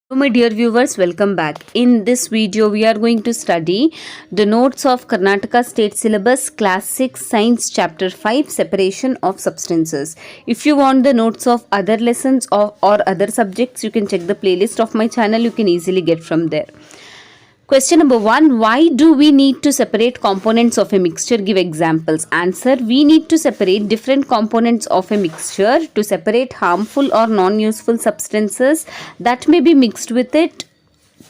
Hello my dear viewers, welcome back. In this video we are going to study the notes of Karnataka State Syllabus Class 6 Science Chapter 5 Separation of Substances. If you want the notes of other lessons or other subjects, you can check the playlist of my channel. You can easily get from there. Question number 1. Why do we need to separate components of a mixture? Give examples. Answer. We need to separate different components of a mixture to separate harmful or non-useful substances that may be mixed with it,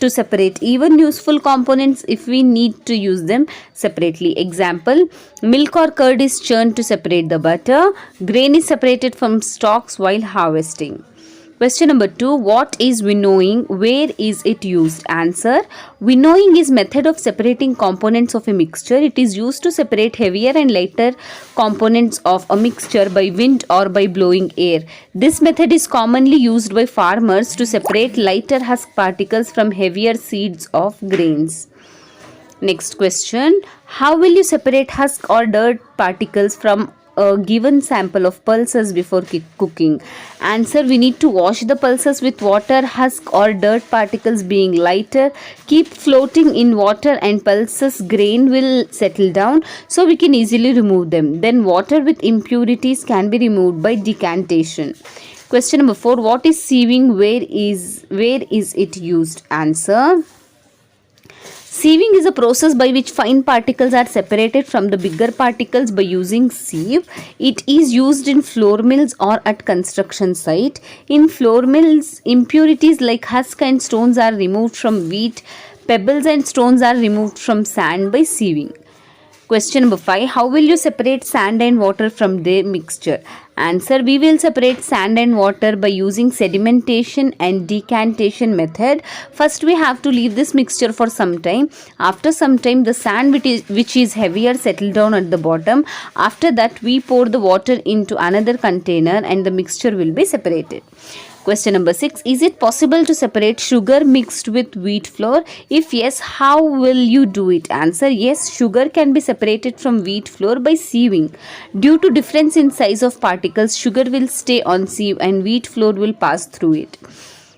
to separate even useful components if we need to use them separately. Example, milk or curd is churned to separate the butter. Grain is separated from stalks while harvesting. Question number 2. What is winnowing? Where is it used? Answer. Winnowing is method of separating components of a mixture. It is used to separate heavier and lighter components of a mixture by wind or by blowing air. This method is commonly used by farmers to separate lighter husk particles from heavier seeds of grains. Next question. How will you separate husk or dirt particles from a given sample of pulses before cooking? Answer. We need to wash the pulses with water. Husk or dirt particles being lighter keep floating in water and pulses grain will settle down, so we can easily remove them. Then water with impurities can be removed by decantation. Question number 4. What is sieving? Where is it used? Answer. Sieving is a process by which fine particles are separated from the bigger particles by using sieve. It is used in flour mills or at construction site. In flour mills, impurities like husk and stones are removed from wheat. Pebbles and stones are removed from sand by sieving. Question number 5. How will you separate sand and water from their mixture? Answer. We will separate sand and water by using sedimentation and decantation method. First we have to leave this mixture for some time. After some time the sand which is heavier settle down at the bottom. After that we pour the water into another container and the mixture will be separated. Question number 6. Is it possible to separate sugar mixed with wheat flour? If yes, how will you do it? Answer. Yes, sugar can be separated from wheat flour by sieving. Due to difference in size of particles, sugar will stay on sieve and wheat flour will pass through it.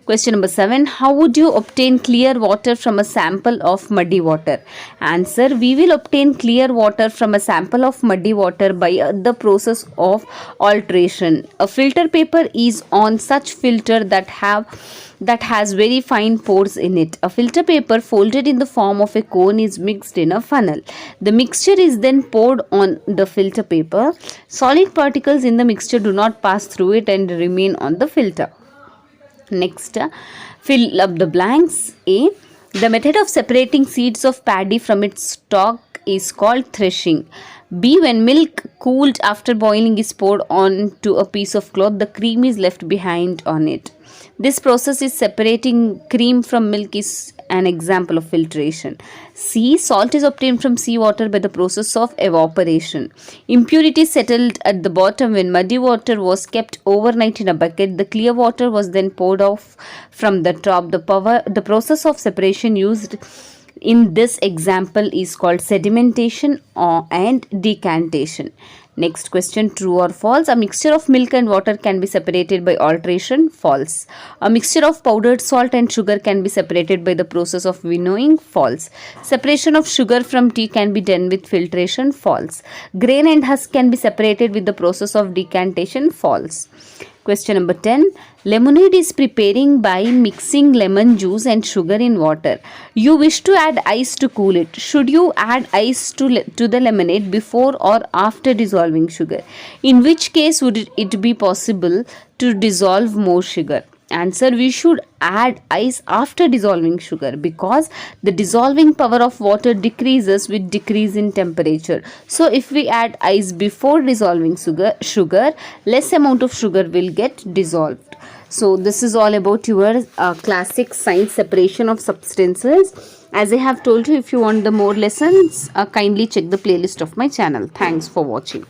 Question number 7. How would you obtain clear water from a sample of muddy water? Answer. We will obtain clear water from a sample of muddy water by the process of alteration. A filter paper is on such filter that has very fine pores in it. A filter paper folded in the form of a cone is mixed in a funnel. The mixture is then poured on the filter paper. Solid particles in the mixture do not pass through it and remain on the filter. Next, fill up the blanks. A. The method of separating seeds of paddy from its stalk is called threshing. B. When milk cooled after boiling is poured onto a piece of cloth, the cream is left behind on it. This process is separating cream from milk is an example of filtration. C. Salt is obtained from seawater by the process of evaporation. Impurities settled at the bottom when muddy water was kept overnight in a bucket. The clear water was then poured off from the top. The process of separation used in this example is called sedimentation and decantation. Next question. True or false? A mixture of milk and water can be separated by alteration. False. A mixture of powdered salt and sugar can be separated by the process of winnowing. False. Separation of sugar from tea can be done with filtration. False. Grain and husk can be separated with the process of decantation. False. Question number 10. Lemonade is preparing by mixing lemon juice and sugar in water. You wish to add ice to cool it. Should you add ice to the lemonade before or after dissolving sugar? In which case would it be possible to dissolve more sugar? Answer. We should add ice after dissolving sugar because the dissolving power of water decreases with decrease in temperature. So if we add ice before dissolving sugar, less amount of sugar will get dissolved. So this is all about your classic science separation of substances. As I have told you, if you want the more lessons, kindly check the playlist of my channel. Thanks for watching.